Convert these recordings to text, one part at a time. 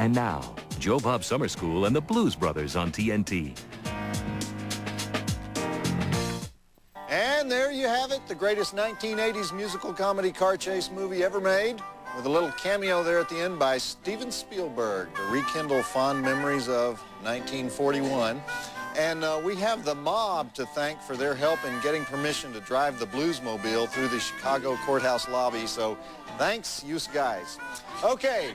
And now, Joe Bob Summer School and the Blues Brothers on TNT. And there you have it, the greatest 1980s musical comedy car chase movie ever made, with a little cameo there at the end by Steven Spielberg to rekindle fond memories of 1941. And we have the mob to thank for their help in getting permission to drive the Bluesmobile through the Chicago courthouse lobby. So thanks, you guys. Okay,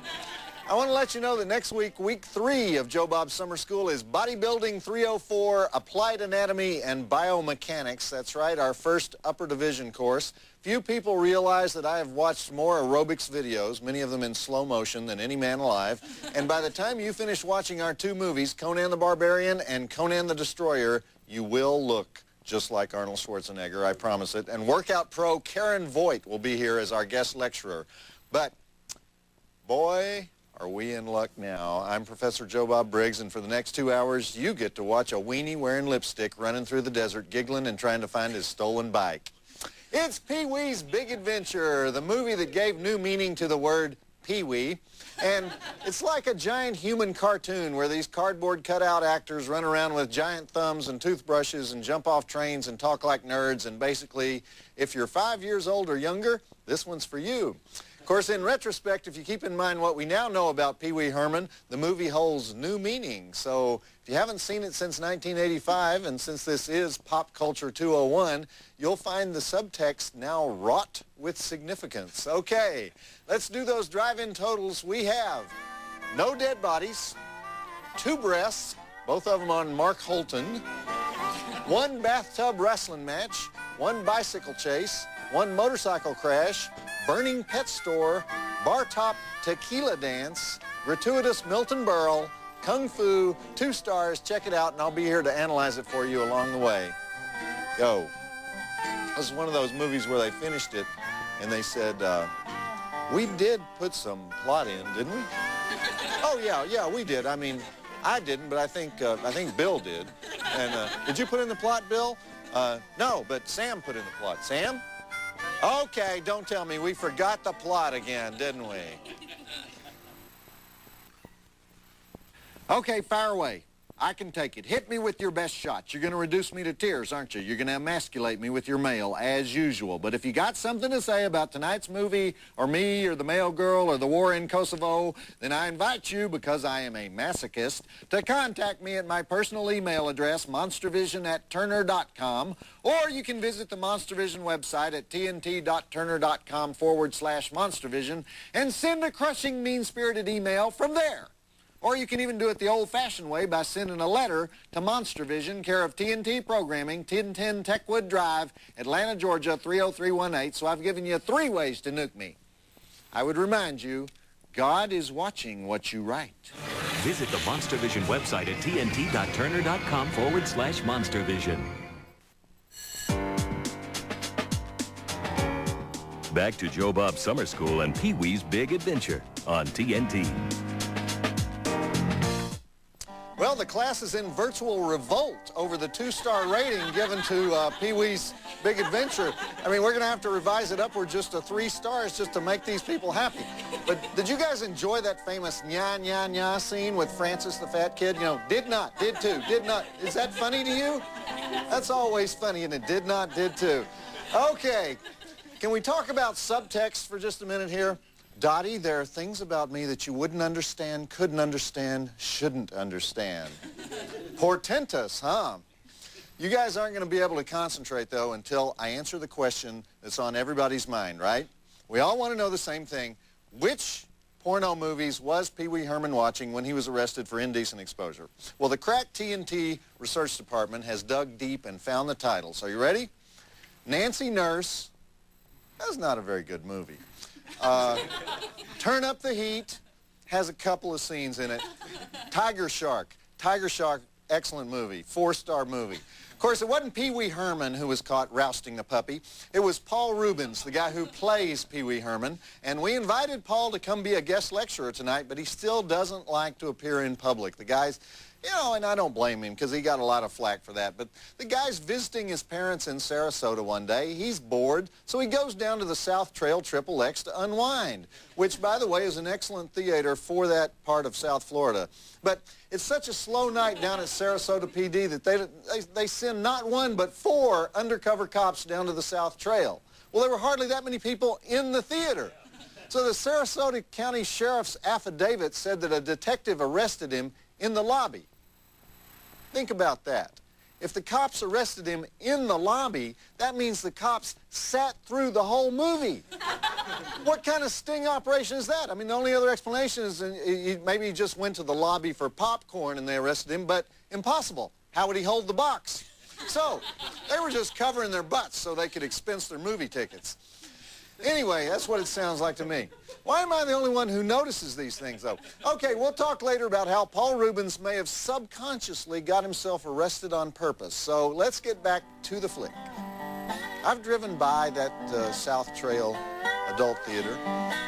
I want to let you know that next week, week 3 of Joe Bob Summer School is Bodybuilding 304, Applied Anatomy and Biomechanics. That's right, our first upper division course. Few people realize that I have watched more aerobics videos, many of them in slow motion, than any man alive. And by the time you finish watching our 2 movies, Conan the Barbarian and Conan the Destroyer, you will look just like Arnold Schwarzenegger, I promise it. And workout pro Karen Voigt will be here as our guest lecturer. But, boy, are we in luck now. I'm Professor Joe Bob Briggs, and for the next 2 hours, you get to watch a weenie wearing lipstick running through the desert, giggling and trying to find his stolen bike. It's Pee-wee's Big Adventure, the movie that gave new meaning to the word Pee-wee. And it's like a giant human cartoon where these cardboard cutout actors run around with giant thumbs and toothbrushes and jump off trains and talk like nerds. And basically, if you're 5 years old or younger, this one's for you. Of course, in retrospect, if you keep in mind what we now know about Pee Wee Herman, the movie holds new meaning. So if you haven't seen it since 1985, and since this is Pop Culture 201, you'll find the subtext now wrought with significance. Okay, let's do those drive-in totals. We have no dead bodies, 2 breaths, both of them on Mark Holton, 1 bathtub wrestling match, 1 bicycle chase, 1 motorcycle crash, burning pet store, bar top tequila dance, gratuitous Milton Berle, Kung Fu, 2 stars. Check it out, and I'll be here to analyze it for you along the way. Go. This is one of those movies where they finished it, and they said, we did put some plot in, didn't we? Oh, yeah, we did. I mean, I didn't, but I think Bill did. And did you put in the plot, Bill? No, but Sam put in the plot. Sam? Okay, don't tell me we forgot the plot again, didn't we? Okay, fire away. I can take it. Hit me with your best shot. You're going to reduce me to tears, aren't you? You're going to emasculate me with your mail, as usual. But if you got something to say about tonight's movie, or me, or the mail girl, or the war in Kosovo, then I invite you, because I am a masochist, to contact me at my personal email address, monstervision@turner.com, or you can visit the Monstervision website at tnt.turner.com/monstervision and send a crushing, mean-spirited email from there. Or you can even do it the old-fashioned way by sending a letter to Monstervision, care of TNT Programming, 1010 Techwood Drive, Atlanta, Georgia, 30318. So I've given you 3 ways to nuke me. I would remind you, God is watching what you write. Visit the Monstervision website at tnt.turner.com/monstervision. Back to Joe Bob Summer School and Pee-wee's Big Adventure on TNT. Well, the class is in virtual revolt over the 2-star rating given to Pee-wee's Big Adventure. I mean, we're going to have to revise it upward just to 3 stars just to make these people happy. But did you guys enjoy that famous nya, nya, nya scene with Francis the fat kid? You know, did not, did too, did not. Is that funny to you? That's always funny, and it did not, did too. Okay, can we talk about subtext for just a minute here? Dottie, there are things about me that you wouldn't understand, couldn't understand, shouldn't understand. Portentous, huh? You guys aren't going to be able to concentrate, though, until I answer the question that's on everybody's mind, right? We all want to know the same thing. Which porno movies was Pee Wee Herman watching when he was arrested for indecent exposure? Well, the crack TNT research department has dug deep and found the titles. Are you ready? Nancy Nurse. That's not a very good movie. Turn Up the Heat has a couple of scenes in it. Tiger Shark, excellent movie, 4-star movie. Of course, it wasn't Pee Wee Herman who was caught rousting the puppy. It was Paul Rubens, the guy who plays Pee Wee Herman. And we invited Paul to come be a guest lecturer tonight, but he still doesn't like to appear in public. The guy's You know, and I don't blame him because he got a lot of flack for that. But the guy's visiting his parents in Sarasota one day. He's bored, so he goes down to the South Trail XXX to unwind, which, by the way, is an excellent theater for that part of South Florida. But it's such a slow night down at Sarasota PD that they send not one but 4 undercover cops down to the South Trail. Well, there were hardly that many people in the theater. So the Sarasota County Sheriff's affidavit said that a detective arrested him in the lobby. Think about that. If the cops arrested him in the lobby, that means the cops sat through the whole movie. What kind of sting operation is that? I mean, the only other explanation is maybe he just went to the lobby for popcorn and they arrested him, but impossible. How would he hold the box? So, they were just covering their butts so they could expense their movie tickets. Anyway, that's what it sounds like to me. Why am I the only one who notices these things, though? Okay, we'll talk later about how Paul Reubens may have subconsciously got himself arrested on purpose. So let's get back to the flick. I've driven by that South Trail Adult Theater.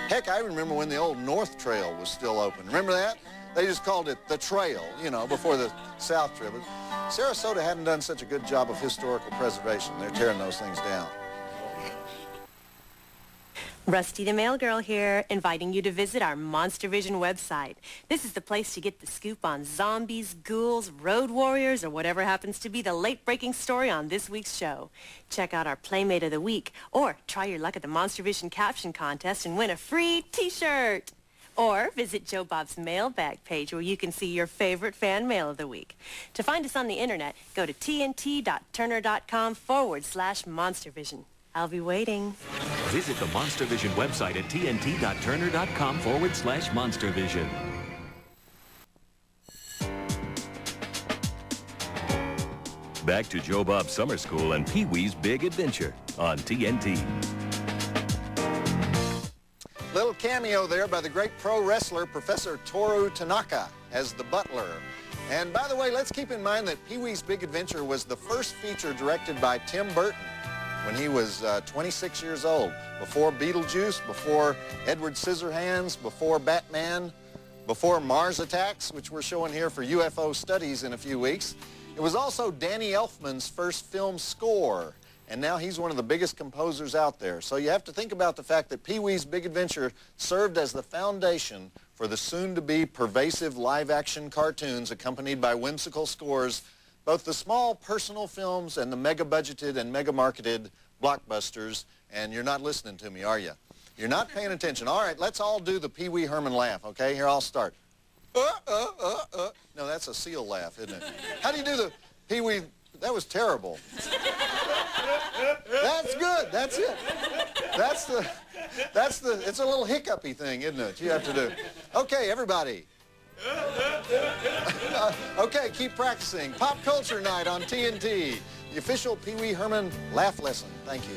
Heck, I remember when the old North Trail was still open. Remember that? They just called it the Trail, you know, before the South Trail. But Sarasota hadn't done such a good job of historical preservation. They're tearing those things down. Rusty the Mail Girl here, inviting you to visit our Monstervision website. This is the place to get the scoop on zombies, ghouls, road warriors, or whatever happens to be the late-breaking story on this week's show. Check out our Playmate of the Week, or try your luck at the Monstervision Caption contest and win a free t-shirt. Or visit Joe Bob's mailbag page where you can see your favorite fan mail of the week. To find us on the internet, go to tnt.turner.com/Monstervision. I'll be waiting. Visit the Monstervision website at tnt.turner.com/Monstervision. Back to Joe Bob Summer School and Pee-wee's Big Adventure on TNT. Little cameo there by the great pro wrestler Professor Toru Tanaka as the butler. And by the way, let's keep in mind that Pee-wee's Big Adventure was the first feature directed by Tim Burton when he was 26 years old, before Beetlejuice, before Edward Scissorhands, before Batman, before Mars Attacks, which we're showing here for UFO studies in a few weeks. It was also Danny Elfman's first film score, and now he's one of the biggest composers out there. So you have to think about the fact that Pee-wee's Big Adventure served as the foundation for the soon-to-be pervasive live-action cartoons accompanied by whimsical scores, both the small personal films and the mega-budgeted and mega-marketed blockbusters. And you're not listening to me, are you? You're not paying attention. All right, let's all do the Pee Wee Herman laugh, okay? Here, I'll start. No, that's a seal laugh, isn't it? How do you do the Pee Wee? That was terrible. That's good. That's it. It's a little hiccupy thing, isn't it? You have to do. Okay, everybody. Okay, keep practicing. Pop Culture Night on TNT. The official Pee Wee Herman laugh lesson. Thank you.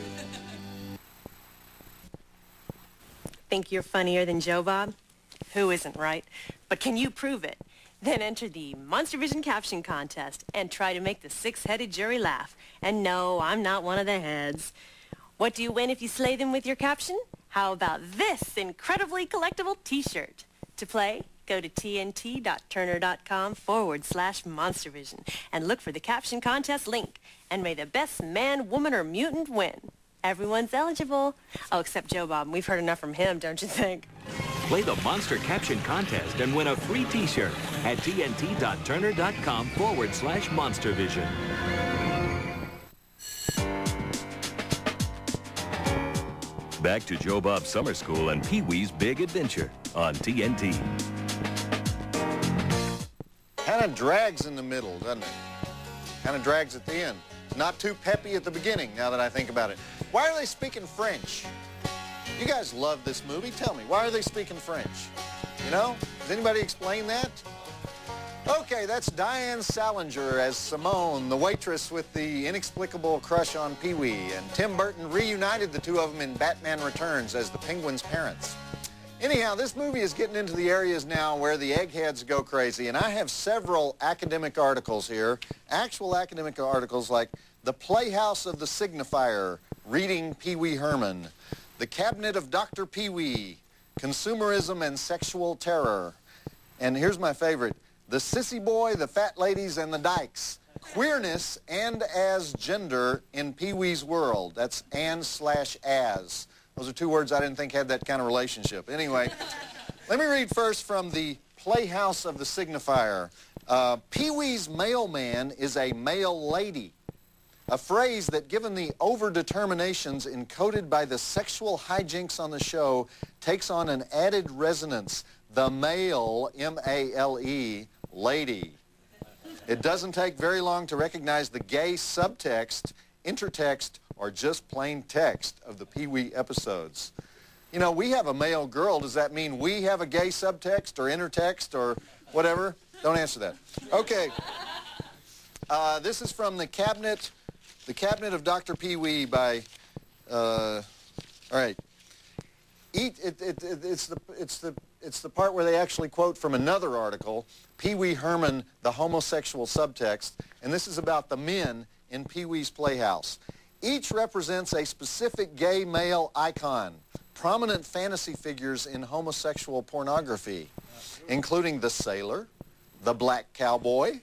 Think you're funnier than Joe Bob? Who isn't, right? But can you prove it? Then enter the Monstervision Caption contest and try to make the six-headed jury laugh. And no, I'm not one of the heads. What do you win if you slay them with your caption? How about this incredibly collectible t-shirt? To play, go to tnt.turner.com/Monstervision and look for the Caption contest link. And may the best man, woman, or mutant win. Everyone's eligible. Oh, except Joe Bob. We've heard enough from him, don't you think? Play the Monster Caption contest and win a free t-shirt at tnt.turner.com/Monstervision. Back to Joe Bob Summer School and Pee-wee's Big Adventure on TNT. Kind of drags in the middle, doesn't it? Kind of drags at the end. Not too peppy at the beginning, now that I think about it. Why are they speaking French? You guys love this movie. Tell me, why are they speaking French? You know? Does anybody explain that? Okay, that's Diane Salinger as Simone, the waitress with the inexplicable crush on Pee-wee, and Tim Burton reunited the two of them in Batman Returns as the Penguin's parents. Anyhow, this movie is getting into the areas now where the eggheads go crazy, and I have several academic articles here, actual academic articles like The Playhouse of the Signifier, Reading Pee-wee Herman, The Cabinet of Dr. Pee-wee, Consumerism and Sexual Terror, and here's my favorite, the sissy boy, the fat ladies, and the dykes. Queerness and as gender in Pee-wee's world. That's and/as. Those are two words I didn't think had that kind of relationship. Anyway, let me read first from the Playhouse of the Signifier. Pee-wee's mailman is a mail lady. A phrase that, given the over-determinations encoded by the sexual hijinks on the show, takes on an added resonance. The male, M-A-L-E, lady. It doesn't take very long to recognize the gay subtext, intertext, or just plain text of the Pee-wee episodes. You know, we have a male girl. Does that mean we have a gay subtext or intertext or whatever? Don't answer that. Okay. This is from the Cabinet of Dr. Pee-wee by, all right. It's the part where they actually quote from another article, Pee-wee Herman, the homosexual subtext, and this is about the men in Pee-wee's Playhouse. Each represents a specific gay male icon, prominent fantasy figures in homosexual pornography, including the sailor, the black cowboy,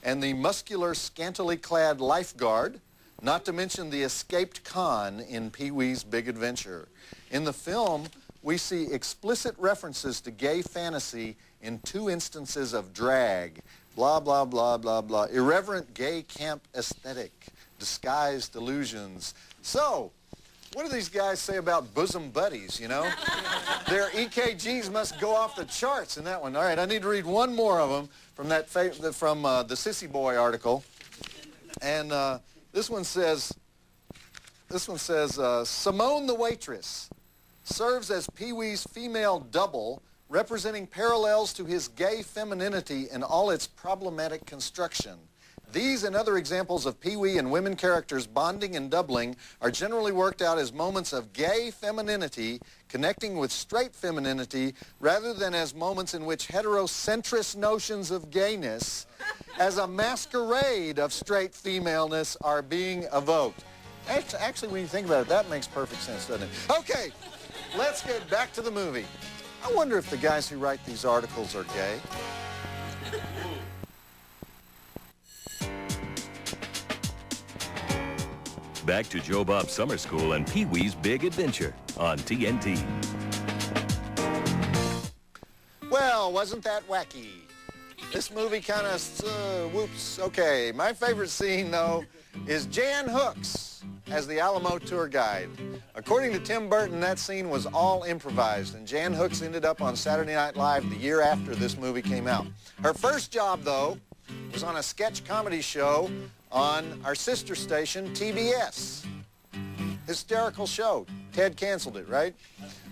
and the muscular, scantily clad lifeguard, not to mention the escaped con in Pee-wee's Big Adventure. In the film, we see explicit references to gay fantasy in 2 instances of drag, blah, blah, blah, blah, blah, irreverent gay camp aesthetic, disguised delusions. So, what do these guys say about bosom buddies, you know? Their EKGs must go off the charts in that one. All right, I need to read one more of them from that the Sissy Boy article. And this one says, Simone the waitress serves as Pee-wee's female double, representing parallels to his gay femininity in all its problematic construction. These and other examples of Pee-wee and women characters bonding and doubling are generally worked out as moments of gay femininity connecting with straight femininity rather than as moments in which heterocentrist notions of gayness as a masquerade of straight femaleness are being evoked. Actually, when you think about it, that makes perfect sense, doesn't it? Okay, let's get back to the movie. I wonder if the guys who write these articles are gay. Back to Joe Bob Summer School and Pee-wee's Big Adventure on TNT. Well, wasn't that wacky? This movie kind of, whoops. Okay, my favorite scene, though, is Jan Hooks as the Alamo tour guide. According to Tim Burton, that scene was all improvised, and Jan Hooks ended up on Saturday Night Live the year after this movie came out. Her first job, though, was on a sketch comedy show on our sister station, TBS. Hysterical show. Ted canceled it, right?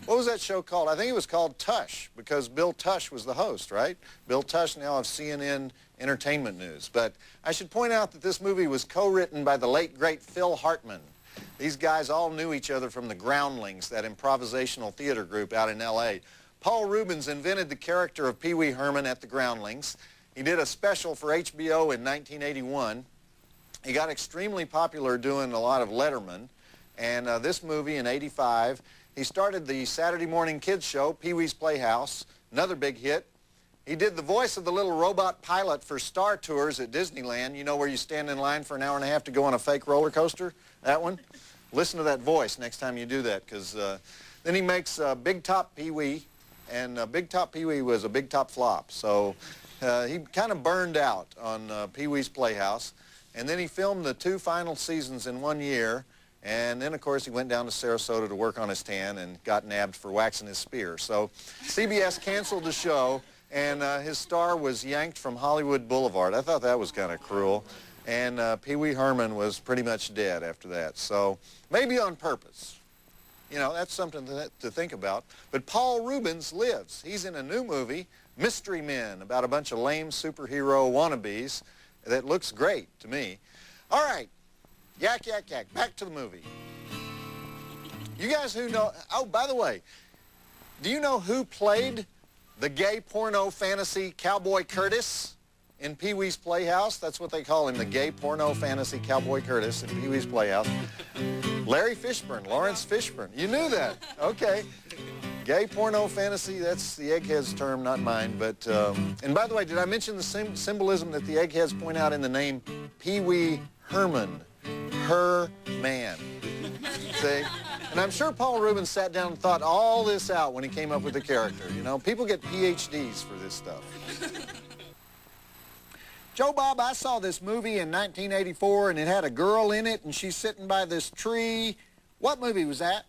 What was that show called? I think it was called Tush, because Bill Tush was the host, right? Bill Tush now of CNN Entertainment News. But I should point out that this movie was co-written by the late, great Phil Hartman. These guys all knew each other from the Groundlings, that improvisational theater group out in L.A. Paul Reubens invented the character of Pee-wee Herman at the Groundlings. He did a special for HBO in 1981. He got extremely popular doing a lot of Letterman, and this movie in '85, he started the Saturday morning kids show, Pee-wee's Playhouse, another big hit. He did the voice of the little robot pilot for Star Tours at Disneyland, you know, where you stand in line for an hour and a half to go on a fake roller coaster, that one. Listen to that voice next time you do that, because then he makes Big Top Pee-wee, and Big Top Pee-wee was a big top flop, so he kind of burned out on Pee-wee's Playhouse. And then he filmed the 2 final seasons in 1 year, and then, of course, he went down to Sarasota to work on his tan and got nabbed for waxing his spear. So CBS canceled the show, and his star was yanked from Hollywood Boulevard. I thought that was kind of cruel. And Pee-wee Herman was pretty much dead after that. So maybe on purpose. You know, that's something to think about. But Paul Reubens lives. He's in a new movie, Mystery Men, about a bunch of lame superhero wannabes. That looks great to me. All right, yak, yak, yak, back to the movie. You guys who know, oh, by the way, do you know who played the gay porno fantasy Cowboy Curtis in Pee-wee's Playhouse? That's what they call him, the gay porno fantasy Cowboy Curtis in Pee-wee's Playhouse. Larry Fishburne, Lawrence Fishburne. You knew that, okay. Gay porno fantasy, that's the egghead's term, not mine. But, and by the way, did I mention the same symbolism that the eggheads point out in the name Pee Wee Herman? Herman. See? And I'm sure Paul Rubens sat down and thought all this out when he came up with the character. You know, people get PhDs for this stuff. Joe Bob, I saw this movie in 1984, and it had a girl in it, and she's sitting by this tree. What movie was that?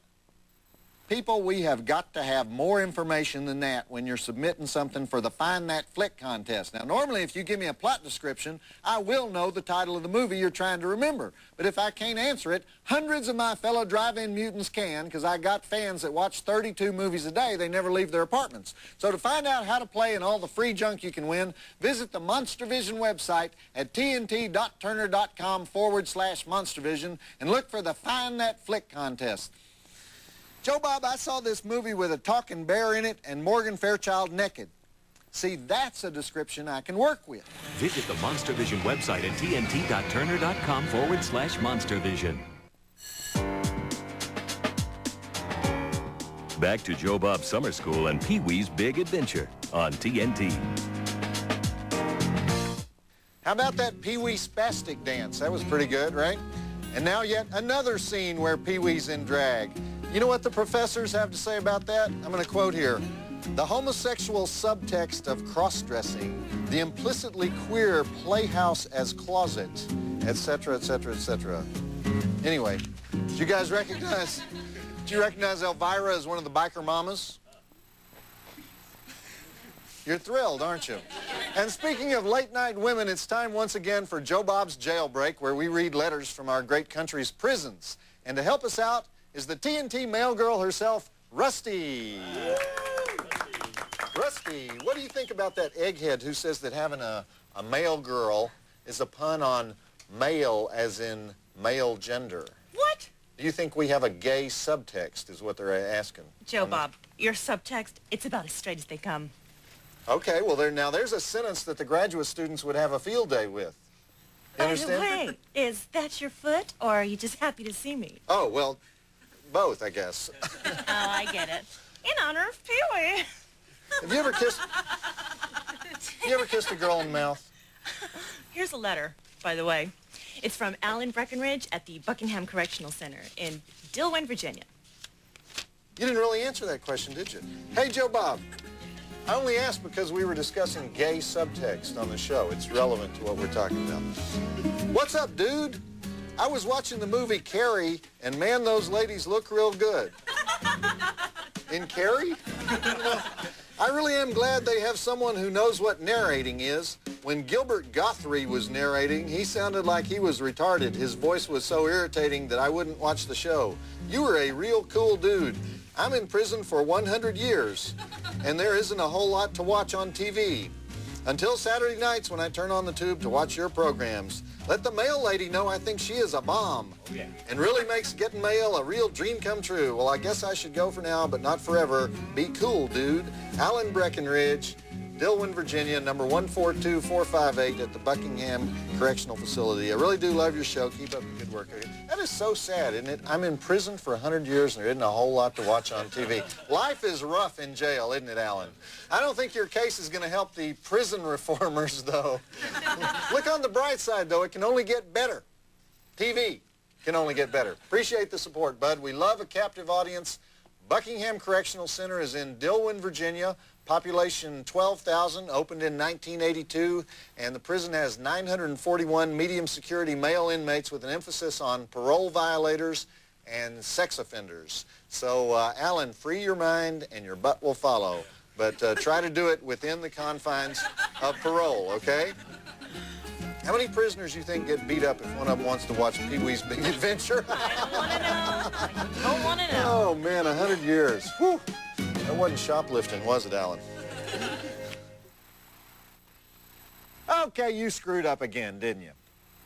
People, we have got to have more information than that when you're submitting something for the Find That Flick contest. Now, normally, if you give me a plot description, I will know the title of the movie you're trying to remember. But if I can't answer it, hundreds of my fellow drive-in mutants can, because I got fans that watch 32 movies a day. They never leave their apartments. So to find out how to play and all the free junk you can win, visit the Monstervision website at tnt.turner.com/Monstervision and look for the Find That Flick contest. Joe Bob, I saw this movie with a talking bear in it and Morgan Fairchild naked. See, that's a description I can work with. Visit the Monstervision website at tnt.turner.com/Monstervision. Back to Joe Bob Summer School and Pee Wee's Big Adventure on TNT. How about that Pee Wee spastic dance? That was pretty good, right? And now yet another scene where Pee Wee's in drag. You know what the professors have to say about that? I'm going to quote here. The homosexual subtext of cross-dressing, the implicitly queer playhouse as closet, etc., etc., etc. Anyway, did you guys recognize, Elvira as one of the biker mamas? You're thrilled, aren't you? And speaking of late-night women, it's time once again for Joe Bob's Jailbreak, where we read letters from our great country's prisons. And to help us out is the TNT mail girl herself, Rusty. Rusty, what do you think about that egghead who says that having a male girl is a pun on male as in male gender? What? Do you think we have a gay subtext is what they're asking? Joe Bob, your subtext, it's about as straight as they come. Okay, well, there's a sentence that the graduate students would have a field day with. You understand? By the way, is that your foot, or are you just happy to see me? Oh, well, both, I guess. Oh, I get it. In honor of Pee Wee. Have you ever kissed a girl in the mouth? Here's a letter, by the way. It's from Alan Breckenridge at the Buckingham Correctional Center in Dillwyn, Virginia. You didn't really answer that question, did you? Hey, Joe Bob, I only asked because we were discussing gay subtext on the show. It's relevant to what we're talking about. What's up, dude? I was watching the movie Carrie, and man, those ladies look real good. In Carrie? I really am glad they have someone who knows what narrating is. When Gilbert Gottfried was narrating, he sounded like he was retarded. His voice was so irritating that I wouldn't watch the show. You were a real cool dude. I'm in prison for 100 years, and there isn't a whole lot to watch on TV. Until Saturday nights when I turn on the tube to watch your programs. Let the mail lady know I think she is a bomb. Oh, yeah. And really makes getting mail a real dream come true. Well, I guess I should go for now, but not forever. Be cool, dude. Alan Breckenridge, Dillwyn, Virginia, number 142458 at the Buckingham Correctional Facility. I really do love your show. Keep up the good work. That is so sad, isn't it? I'm in prison for 100 years and there isn't a whole lot to watch on TV. Life is rough in jail, isn't it, Alan? I don't think your case is going to help the prison reformers, though. Look on the bright side, though. It can only get better. TV can only get better. Appreciate the support, bud. We love a captive audience. Buckingham Correctional Center is in Dillwyn, Virginia. Population 12,000, opened in 1982, and the prison has 941 medium security male inmates with an emphasis on parole violators and sex offenders. So, Alan, free your mind and your butt will follow, but try to do it within the confines of parole, okay? How many prisoners do you think get beat up if one of them wants to watch Pee Wee's Big Adventure? I don't want to know. I don't want to know. Oh, man, 100 years. Whew. That wasn't shoplifting, was it, Alan? Okay, you screwed up again, didn't you?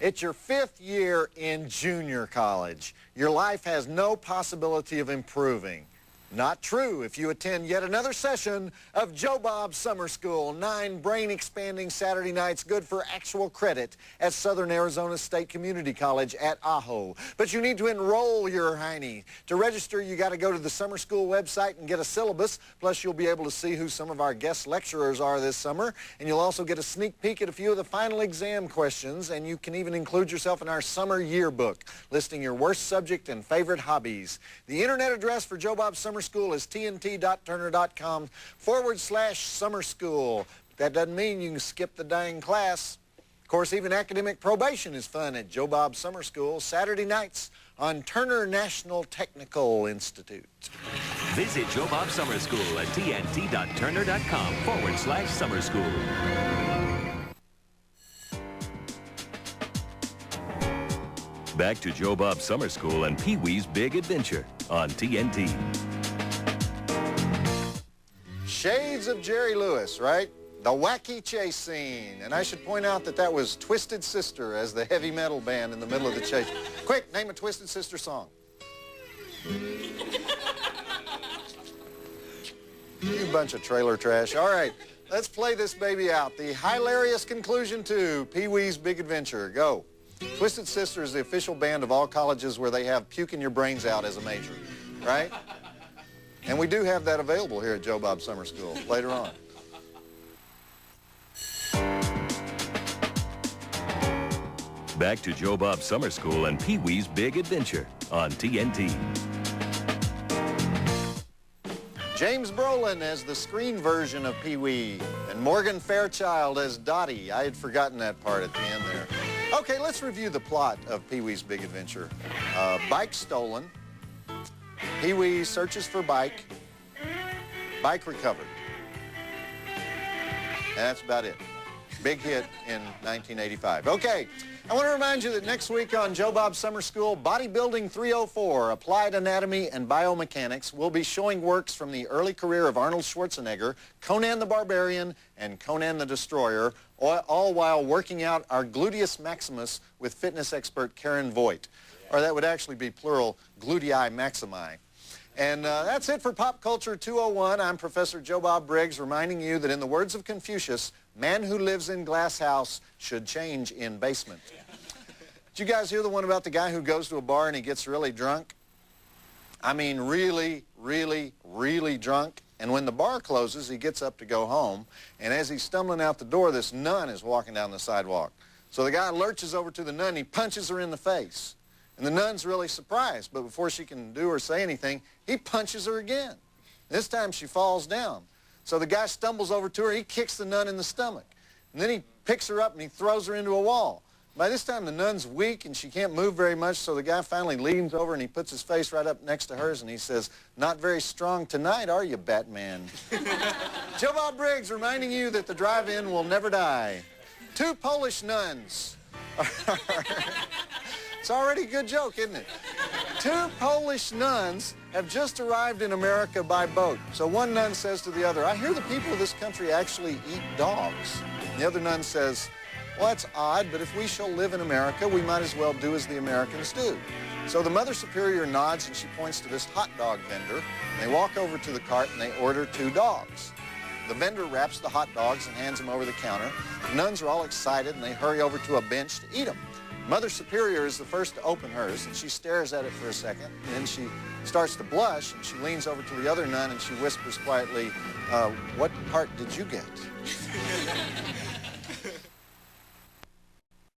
It's your 5th year in junior college. Your life has no possibility of improving. Not true if you attend yet another session of Joe Bob Summer School. 9 brain-expanding Saturday nights good for actual credit at Southern Arizona State Community College at Ajo. But you need to enroll your hiney. To register, you got to go to the summer school website and get a syllabus. Plus, you'll be able to see who some of our guest lecturers are this summer. And you'll also get a sneak peek at a few of the final exam questions. And you can even include yourself in our summer yearbook, listing your worst subject and favorite hobbies. The internet address for Joe Bob Summer School is tnt.turner.com/summer school. That doesn't mean you can skip the dang class. Of course, even academic probation is fun at Joe Bob Summer School, Saturday nights on Turner National Technical Institute. Visit Joe Bob Summer School at tnt.turner.com/summer school. Back to Joe Bob Summer School and Pee-wee's Big Adventure on TNT. Shades of Jerry Lewis, right? The wacky chase scene. And I should point out that that was Twisted Sister as the heavy metal band in the middle of the chase. Quick, name a Twisted Sister song. You bunch of trailer trash. All right, let's play this baby out. The hilarious conclusion to Pee-wee's Big Adventure. Go. Twisted Sister is the official band of all colleges where they have puking your brains out as a major, right? And we do have that available here at Joe Bob Summer School later on. Back to Joe Bob Summer School and Pee-wee's Big Adventure on TNT. James Brolin as the screen version of Pee-wee and Morgan Fairchild as Dottie. I had forgotten that part at the end there. Okay, let's review the plot of Pee-wee's Big Adventure. Bike stolen. Pee-wee searches for bike. Bike recovered. And that's about it. Big hit in 1985. Okay, I want to remind you that next week on Joe Bob Summer School, Bodybuilding 304, Applied Anatomy and Biomechanics, will be showing works from the early career of Arnold Schwarzenegger, Conan the Barbarian, and Conan the Destroyer, all while working out our gluteus maximus with fitness expert Karen Voigt. Or that would actually be plural, glutei maximi. And that's it for Pop Culture 201. I'm Professor Joe Bob Briggs, reminding you that in the words of Confucius, man who lives in glass house should change in basement. Did you guys hear the one about the guy who goes to a bar and he gets really drunk? I mean, really, really, really drunk. And when the bar closes, he gets up to go home. And as he's stumbling out the door, this nun is walking down the sidewalk. So the guy lurches over to the nun and he punches her in the face. And the nun's really surprised, but before she can do or say anything, he punches her again. This time she falls down. So the guy stumbles over to her, he kicks the nun in the stomach. And then he picks her up and he throws her into a wall. By this time the nun's weak and she can't move very much, so the guy finally leans over and he puts his face right up next to hers and he says, "Not very strong tonight, are you, Batman?" Joe Bob Briggs reminding you that the drive-in will never die. 2 Polish nuns. It's already a good joke, isn't it? 2 Polish nuns have just arrived in America by boat. So one nun says to the other, "I hear the people of this country actually eat dogs." And the other nun says, "Well, that's odd, but if we shall live in America, we might as well do as the Americans do." So the Mother Superior nods and she points to this hot dog vendor. And they walk over to the cart and they order 2 dogs. The vendor wraps the hot dogs and hands them over the counter. The nuns are all excited and they hurry over to a bench to eat them. Mother Superior is the first to open hers, and she stares at it for a second, and then she starts to blush, and she leans over to the other nun, and she whispers quietly, "What part did you get?"